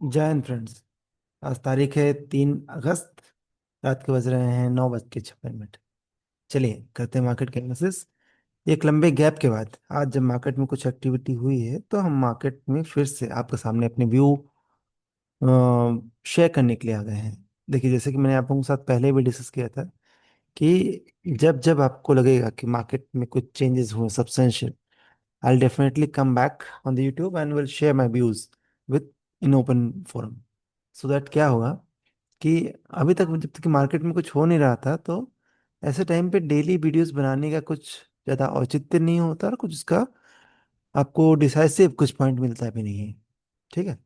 जय हिंद फ्रेंड्स। आज तारीख है 3 अगस्त। रात के बज रहे हैं 9:56। चलिए करते हैं मार्केट के एनालिसिस। एक लंबे गैप के बाद आज जब मार्केट में कुछ एक्टिविटी हुई है तो हम मार्केट में फिर से आपके सामने अपने व्यू शेयर करने के लिए आ गए हैं। देखिए, जैसे कि मैंने आप लोगों के साथ पहले भी डिस्कस किया था कि जब जब आपको लगेगा कि मार्केट में कुछ चेंजेस हुए substantial, I'll definitely come back on the YouTube and will share my views with in open forum. So that क्या होगा कि अभी तक जब तक मार्केट में कुछ हो नहीं रहा था तो ऐसे टाइम पे डेली वीडियोस बनाने का कुछ ज़्यादा औचित्य नहीं होता और कुछ उसका आपको डिसाइसिव कुछ पॉइंट मिलता भी नहीं है। ठीक है।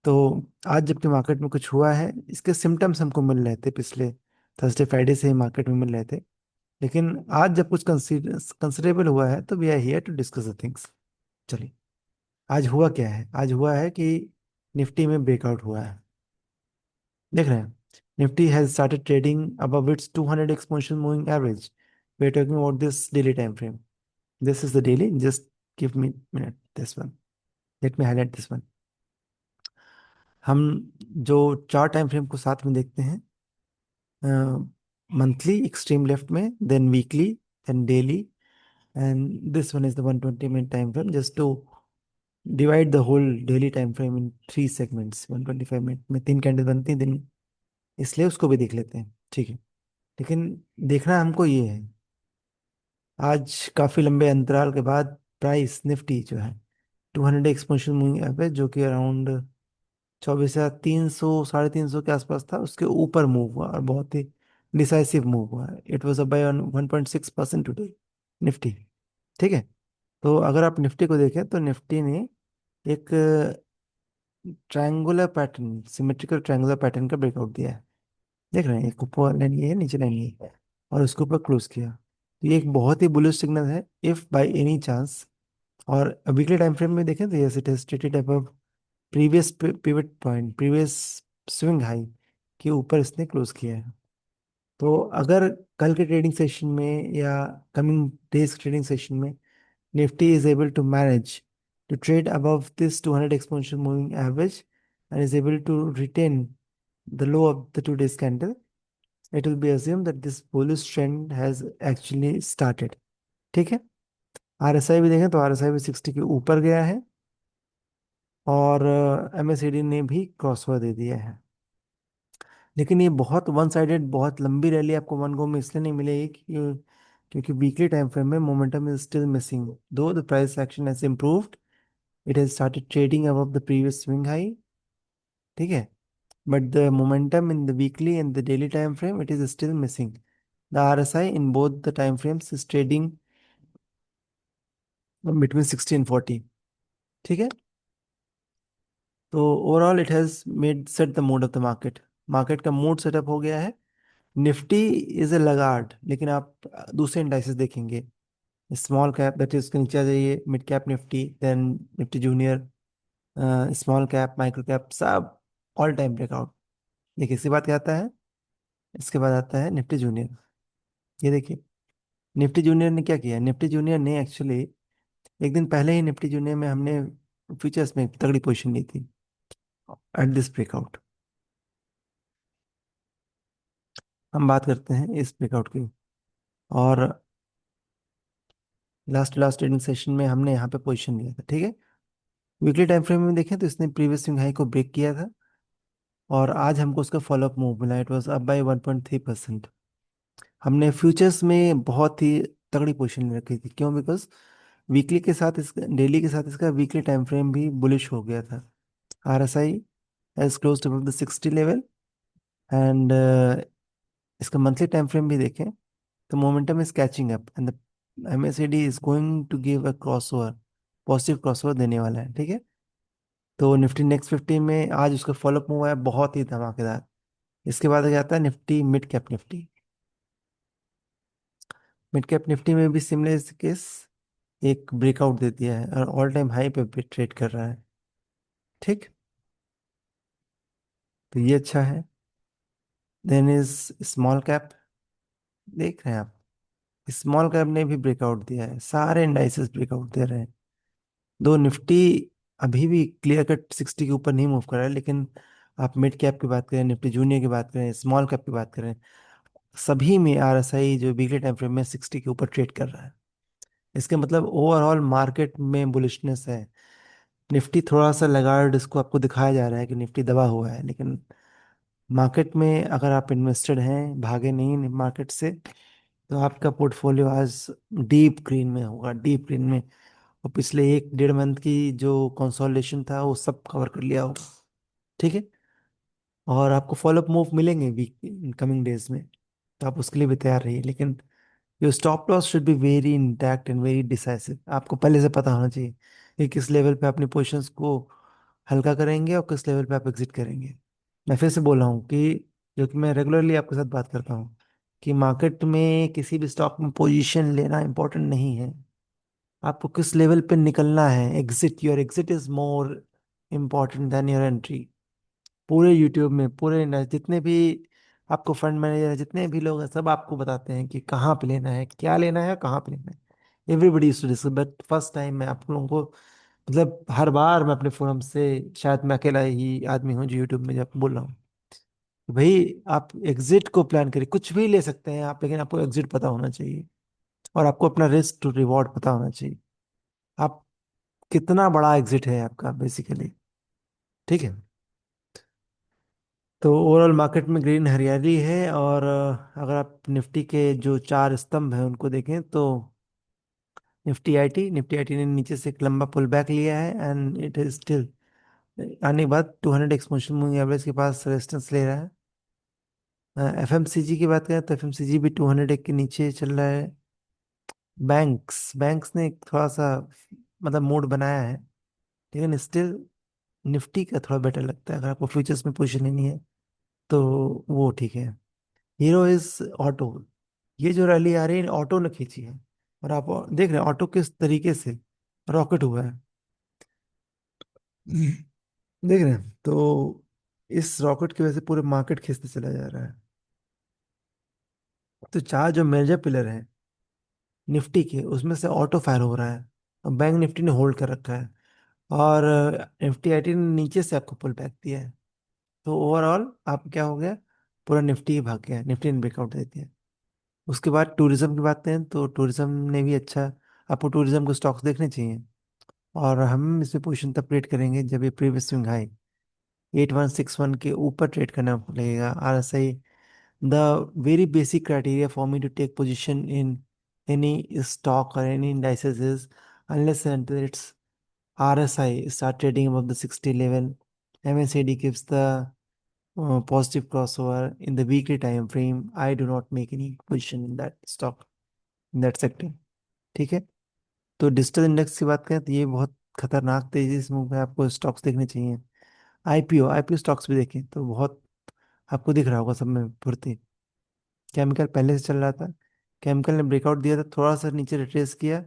तो आज जबकि मार्केट में कुछ हुआ है, इसके सिम्टम्स हमको मिल रहे थे पिछले थर्सडे फ्राइडे से ही मार्केट में मिल रहे थे। लेकिन आज जब कुछ कंसिडरेबल हुआ है तो we are here to discuss the things. चलिए, आज हुआ क्या है? आज हुआ है कि निफ्टी में ब्रेकआउट हुआ है। देख रहे हैं, Nifty has started trading above its 200 exponential moving average. We are talking about this daily time frame. This is the daily, just give me minute this one, let me highlight this one. हम जो चार time frame को साथ में देखते हैं, monthly extreme left में, then weekly, then daily, and this one is the 120 minute time frame, just to divide the whole daily time frame in 3 segments. 125 minute में 3 कैंडल बनती हैं दिन, इसलिए उसको भी देख लेते हैं। ठीक है। लेकिन देखना हमको ये है, आज काफी लंबे अंतराल के बाद प्राइस निफ्टी जो है 200 एक्सपोनेंशियल मूविंग एवरेज, जो कि अराउंड 24,300 350 के आसपास था, उसके ऊपर मूव हुआ और बहुत ही डिसाइसिव मूव हुआ। It was up by 1.6% today Nifty. ठीक है। तो अगर आप निफ्टी को देखें तो निफ्टी ने एक triangular pattern, symmetrical triangular pattern का ब्रेकआउट दिया है। देख रहे हैं, एक ऊपर लाइन ये है, नीचे लाइन ये है, और उसके ऊपर क्लोज किया। तो ये एक बहुत ही बुलिश सिग्नल है। इफ बाय एनी चांस, और वीकली टाइम फ्रेम में देखें तो yes, it has traded above previous pivot point, previous swing high के ऊपर इसने क्लोज किया है। तो अगर कल के ट्रेडिंग सेशन में या कमिंग डेज ट्रेडिंग सेशन में Nifty is able to manage to trade above this 200 exponential moving average and is able to retain the low of the 2 days candle, it will be assumed that this bullish trend has actually started. ठीक है। RSI भी देखें तो RSI भी 60 के ऊपर गया है और एमएससीडी ने भी क्रॉस ओवर दे दिया है। लेकिन ये बहुत वन साइडेड, बहुत लंबी रैली आपको वन गो में इसलिए नहीं मिलेगी क्योंकि वीकली टाइम फ्रेम में मोमेंटम इज स्टिल मिसिंग, दो the price action has improved, it has started trading above the previous swing high. ठीक है। but the momentum in the weekly and the daily time frame, it is still missing. The RSI in both the time frames is trading between 60 and 40. ठीक है। तो overall it has made set the mood off the market. Market का mood setup हो गया है। Nifty is a Lagarde, लेकिन आप दूसरे इंडाइसेस देखेंगे, स्मॉल कैप, दैट इज उसके नीचे आ जाइए, mid cap Nifty, then Nifty junior, small cap, micro cap, सब ऑल टाइम ब्रेकआउट। देखिए, इसके बाद क्या आता है? इसके बाद आता है निफ्टी जूनियर। ये देखिए, निफ्टी जूनियर ने क्या किया। निफ्टी जूनियर ने एक्चुअली एक दिन पहले ही निफ्टी जूनियर में हमने फ्यूचर्स में तगड़ी पोजीशन ली थी एट दिस ब्रेकआउट। हम बात करते हैं इस ब्रेकआउट की। और लास्ट लास्ट ट्रेडिंग सेशन में हमने यहाँ पे पोजीशन लिया था। ठीक है। वीकली टाइम फ्रेम में देखें तो इसने प्रीवियस स्विंग हाई को ब्रेक किया था और आज हमको उसका फॉलोअप मूव मिला। It was up by 1.3%। हमने फ्यूचर्स में बहुत ही तगड़ी पोजीशन रखी थी। क्यों? बिकॉज वीकली के साथ इसका, डेली के साथ इसका वीकली टाइम फ्रेम भी बुलिश हो गया था। RSI has closed above the 60 level and इसका मंथली टाइम फ्रेम भी देखें तो momentum is catching up and the MACD is going to give a crossover, positive crossover देने वाला है। ठीक है। तो निफ्टी नेक्स्ट 50 में आज उसका फॉलोअप मूव है बहुत ही धमाकेदार। इसके बाद क्या आता है? Nifty mid cap Nifty. Mid cap Nifty में भी सिमिलर केस, एक ब्रेकआउट दे दिया है और ऑल टाइम हाई पे ट्रेड कर रहा है। ठीक। तो ये अच्छा है। Then is small cap. देख रहे हैं आप, स्मॉल कैप ने भी ब्रेकआउट दिया है, सारे इंडाइसेस ब्रेकआउट दे रहे हैं। दो निफ्टी अभी भी क्लियर कट 60 के ऊपर नहीं मूव कर रहा है, लेकिन आप मिड कैप की बात करें, निफ्टी जूनियर की बात करें, स्मॉल कैप की बात करें, सभी में आरएसआई जो वीकली टाइम फ्रेम में 60 के ऊपर ट्रेड कर रहा है। इसके मतलब ओवरऑल मार्केट में बुलिशनेस है। निफ्टी थोड़ा सा लगार्ड इसको आपको दिखाया जा रहा है कि निफ्टी दबा हुआ है, लेकिन मार्केट में अगर आप इन्वेस्टेड हैं, भागे नहीं मार्केट से, तो आपका पोर्टफोलियो आज डीप ग्रीन में होगा, डीप ग्रीन में। और पिछले 1 डेढ़ मंथ की जो कंसोलिडेशन था वो सब कवर कर लिया होगा। ठीक है। और आपको फॉलोअप मूव मिलेंगे वीक कमिंग डेज में, तो आप उसके लिए भी तैयार रहिए। लेकिन your stop loss should be very intact and very decisive. आपको पहले से पता होना चाहिए कि किस लेवल पे अपनी पोजीशंस को हल्का करेंगे और किस लेवल पे आप एग्जिट करेंगे। मैं फिर से बोल रहा हूँ कि, जो कि मैं रेगुलरली आपके साथ बात करता हूँ, कि मार्केट में किसी भी स्टॉक में पोजीशन लेना इंपॉर्टेंट नहीं है। आपको किस लेवल पे निकलना है, exit, your exit is more important then your entry. पूरे यूट्यूब में जितने भी आपको फंड मैनेजर है, जितने भी लोग हैं, सब आपको बताते हैं कि कहाँ पे लेना है, क्या लेना है, कहाँ पे लेना है। Everybody is to discuss, but first time मैं आप लोगों को, मतलब हर बार मैं अपने फोरम से, शायद मैं अकेला ही आदमी हूँ जो यूट्यूब में जब बोल रहा हूँ कि भाई आप एग्जिट को प्लान करिए। कुछ भी ले सकते हैं आप, लेकिन आपको एग्जिट पता होना चाहिए, और आपको अपना रिस्क टू रिवॉर्ड पता होना चाहिए। आप कितना बड़ा एग्जिट है आपका बेसिकली। ठीक है। तो ओवरऑल मार्केट में ग्रीन हरियाली है। और अगर आप निफ्टी के जो 4 स्तंभ हैं उनको देखें, तो निफ्टी आईटी ने नीचे से एक लंबा पुल बैक लिया है, एंड इट इज स्टिल आने के बाद 200 एक्सपोनेंशियल मूविंग एवरेज के पास रेजिस्टेंस ले रहा है। एफएमसीजी की बात करें तो एफएमसीजी भी 200 के नीचे चल रहा है। बैंक्स बैंक्स ने एक थोड़ा सा मतलब मूड बनाया है, लेकिन स्टिल निफ्टी का थोड़ा बेटर लगता है। अगर आपको फ्यूचर्स में पोजीशन लेनी है तो वो ठीक है। Hero is auto. ये जो रैली आ रही है ऑटो ने खींची है, और आप देख रहे हैं ऑटो किस तरीके से रॉकेट हुआ है। देख रहे हैं तो इस रॉकेट की वजह से पूरे मार्केट खींचते चला जा रहा है। तो 4 जो मेजर पिलर हैं निफ्टी के, उसमें से ऑटो फायर हो रहा है, और बैंक निफ्टी ने होल्ड कर रखा है, और निफ्टी आईटी ने नीचे से आपको पुल बैक दिया है। तो ओवरऑल आप क्या हो गया, पूरा निफ्टी ही भाग गया, निफ्टी ने ब्रेकआउट दे दिया। उसके बाद टूरिज्म की बात करें तो टूरिज्म ने भी अच्छा, आपको टूरिज्म के स्टॉक्स देखने चाहिए। और हम इसमें पोजीशन तब ट्रेड करेंगे जब ये प्रीवियस स्विंग हाई 8161 के ऊपर ट्रेड करना लगेगा। RSI, the very basic criteria for me to take position in any stock और any indices is unless and until its RSI start trading above the 60 level, MACD gives the positive crossover in the weekly time frame, I do not make any position in that stock, in that sector। ठीक है। तो digital index की बात करें तो ये बहुत खतरनाक तेजी से मूव है, आपको स्टॉक्स देखने चाहिए। आईपीओ स्टॉक्स भी देखें तो बहुत आपको दिख रहा होगा सब में फुर्ती। केमिकल पहले से चल रहा था, केमिकल ने ब्रेकआउट दिया था, थोड़ा सा नीचे रिट्रेस किया,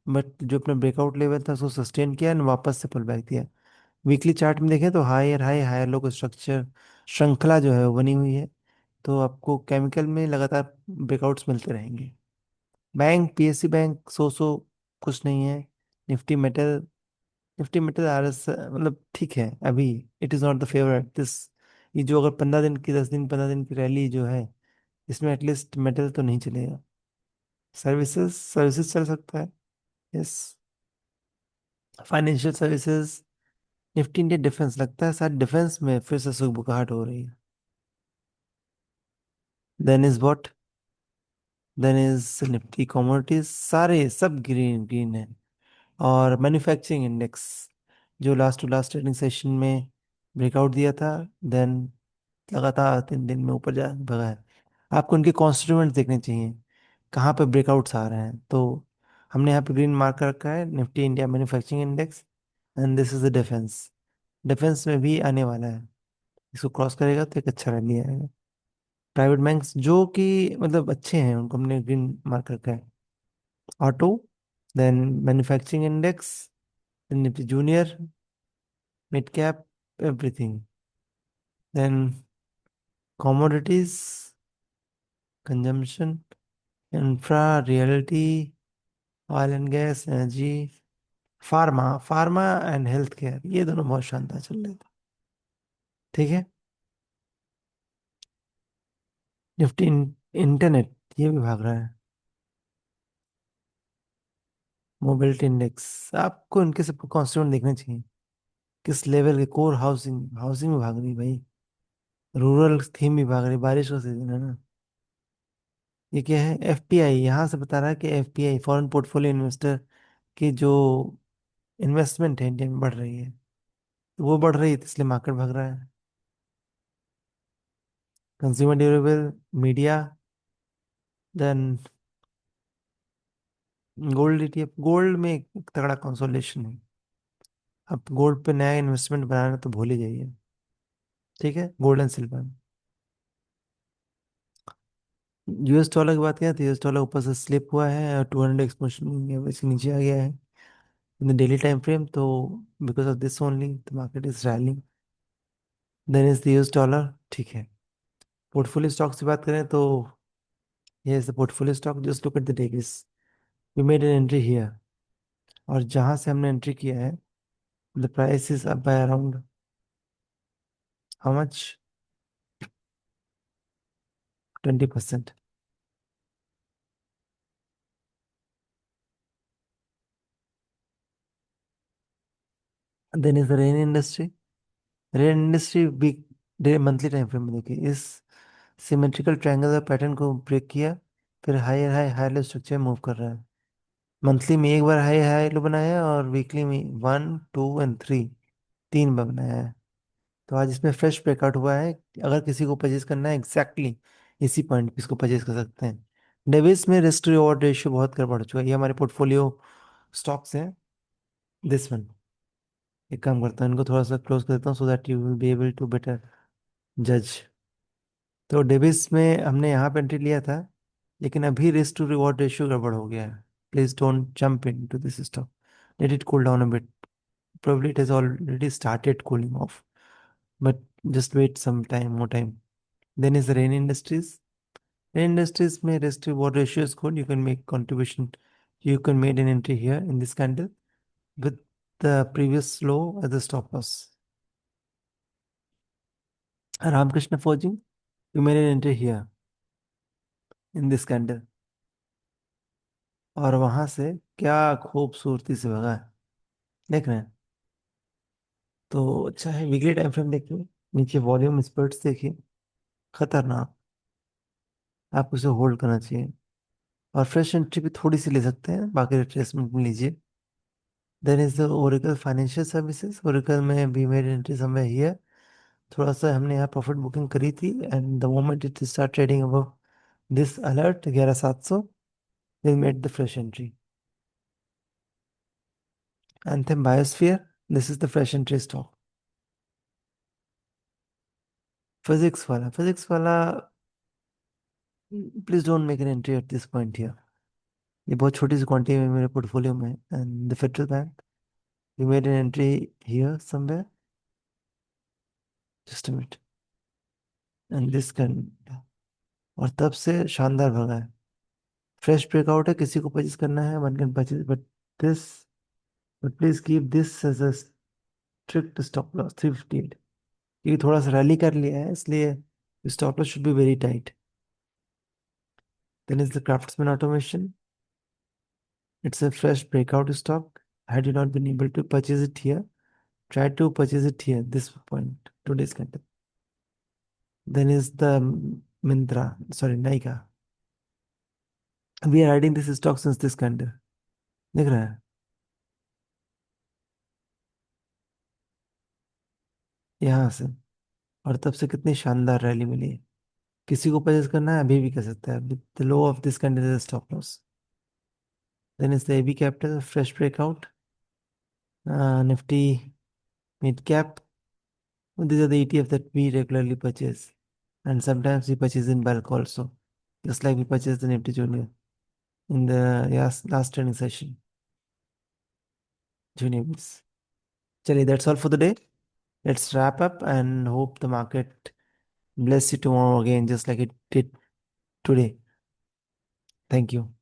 बट जो अपना ब्रेकआउट लेवल था उसको सस्टेन किया एंड वापस से पुल बैक दिया। वीकली चार्ट में देखें तो हायर हाई हायर लो का स्ट्रक्चर, श्रृंखला जो है वो बनी हुई है। तो आपको केमिकल में लगातार ब्रेकआउट्स मिलते रहेंगे। बैंक, पीएससी बैंक, सो कुछ नहीं है। Nifty metal, Nifty metal RS मतलब ठीक है अभी, it is not the favourite this. ये जो अगर 15 दिन की, 10 दिन 15 दिन की रैली जो है, इसमें एटलीस्ट मेटल तो नहीं चलेगा। सर्विसेज चल सकता है। Yes. Financial services, Nifty India defence, लगता है शायद डिफेंस में फिर से सुगबुगाहट हो रही है। Then is what, then is Nifty commodities, सारे सब ग्रीन ग्रीन है। और मैन्युफैक्चरिंग इंडेक्स जो last to last trading session में ब्रेकआउट दिया था, देन लगातार 3 दिन में ऊपर जा भगा है। आपको उनके कॉन्स्टिट्यूएंट्स देखने चाहिए, कहाँ पे ब्रेकआउट्स आ रहे हैं। तो हमने यहाँ पे ग्रीन मार्क कर रखा है Nifty India manufacturing index, and this is the defence. Defence में भी आने वाला है, इसको क्रॉस करेगा तो एक अच्छा रैली आएगा। प्राइवेट बैंक्स जो कि मतलब अच्छे हैं उनको हमने ग्रीन मार्क रखा है। Auto, then manufacturing index, Nifty junior, mid cap, everything, then commodities, consumption, infra, realty, oil and gas, energy, pharma pharma and health care, ये दोनों बहुत शानदार चल रहे थे। ठीक है। निफ्टी इंटरनेट ये भी भाग रहा है। मोबिलिटी इंडेक्स, आपको इनके सबको कॉन्स्टिट्यूंट देखने चाहिए। किस लेवल के, कोर हाउसिंग, हाउसिंग में भाग रही भाई। रूरल थीम भी भाग रही, बारिश का सीजन है ना। ये क्या है, एफपीआई, यहाँ से बता रहा है कि एफपीआई फॉरेन पोर्टफोलियो इन्वेस्टर की जो इन्वेस्टमेंट है इंडिया में बढ़ रही है। तो वो बढ़ रही है तो इसलिए मार्केट भाग रहा है। Consumer durable, media, then gold ETF. Gold में एक तगड़ा कंसोलिडेशन है। अब गोल्ड पे नया इन्वेस्टमेंट बनाना तो भूल ही जाइए। ठीक है, gold and silver. US dollar की बात करें तो यूएस डॉलर ऊपर से स्लिप हुआ है और 200 एक्सपोनेंशियल एवरेज के नीचे आ गया है in the daily time frame. तो because of this only the market is rallying. Then is the US dollar. ठीक है। पोर्टफोलियो स्टॉक्स की बात करें तो ये is the portfolio stock, just look at the Davis. We made an entry here, और जहां से हमने एंट्री किया है the price is up by around how much, 20%। Then is the Rain industry. Rain industry week day monthly time frame में देखिए, इस symmetrical triangle pattern को ब्रेक किया, फिर high high high low structure move कर रहा है। मंथली में एक बार हाई हाई लो बनाया है, और वीकली में 1, 2 एंड 3, 3 बार बनाया है। तो आज इसमें फ्रेश ब्रेकआउट हुआ है। अगर किसी को परचेज करना है एग्जैक्टली इसी पॉइंट पे इसको परचेज कर सकते हैं। डेविस में रिस्क रिवॉर्ड रेशियो बहुत कर बढ़ चुका है। ये हमारे पोर्टफोलियो स्टॉक्स हैं, दिस वन। एक काम करता हूँ, इनको थोड़ा सा क्लोज कर देता हूँ so that you will be able to better जज। तो डेविस में हमने यहाँ पे एंट्री लिया था, लेकिन अभी रिस्क टू रिवॉर्ड रेशियो गड़बड़ हो गया है। Please don't jump into this stock, let it cool down a bit. Probably it has already started cooling off, but just wait some time, more time. Then is the Rain Industries. Rain Industries may risk reward ratio is good. You can make contribution. You can make an entry here in this candle with the previous low as a stop loss. Ramakrishna Forging, you made an entry here in this candle, और वहां से क्या खूबसूरती से भगा है, देख रहे हैं। तो अच्छा है, वीकली टाइम फ्रेम देखिए, नीचे वॉल्यूम स्पर्ट्स देखिए, खतरनाक। आपको इसे होल्ड करना चाहिए, और फ्रेश एंट्री भी थोड़ी सी ले सकते हैं, बाकी रिट्रेसमेंट में लीजिए। Then is the Oracle Financial Services. Oracle में भी मेड एंट्री समवेयर हियर। थोड़ा सा हमने यहाँ प्रॉफिट बुकिंग करी थी, and the moment it start trading above this alert 11700, we made the fresh entry. Anthem biosphere, this is the fresh entry stock. Physics Wallah please don't make an entry at this point here. ये बहुत छोटी सी quantity में मेरे portfolio में। And the Federal Bank, we made an entry here somewhere, just a minute, and this can, और तब से शानदार भगा है। फ्रेश ब्रेकआउट है, किसी को परचेज करना है one can purchase, this but please keep this as a strict stop loss 358, क्योंकि थोड़ा सा रैली कर लिया है इसलिए stop loss should be very tight. Then is the Craftsman Automation, it's a fresh breakout stock. Had you not been able to purchase it here, try to purchase it here, this point, today's candle. Then is the Mintra, sorry, Naika. We are adding this stock since this candle, देख रहे हैं यहाँ से, और तब से कितनी शानदार रैली मिली है। किसी को परचेज करना है अभी भी कर सकता है, with the low of this candle stop loss. Then is the AB Capital, fresh breakout, Nifty mid cap. These are the ETF that we regularly purchase, and sometimes we purchase in bulk also, just like we purchased the Nifty Junior in the last training session. Junior bits. Chali, that's all for the day. Let's wrap up and hope the market bless you tomorrow again, just like it did today. Thank you.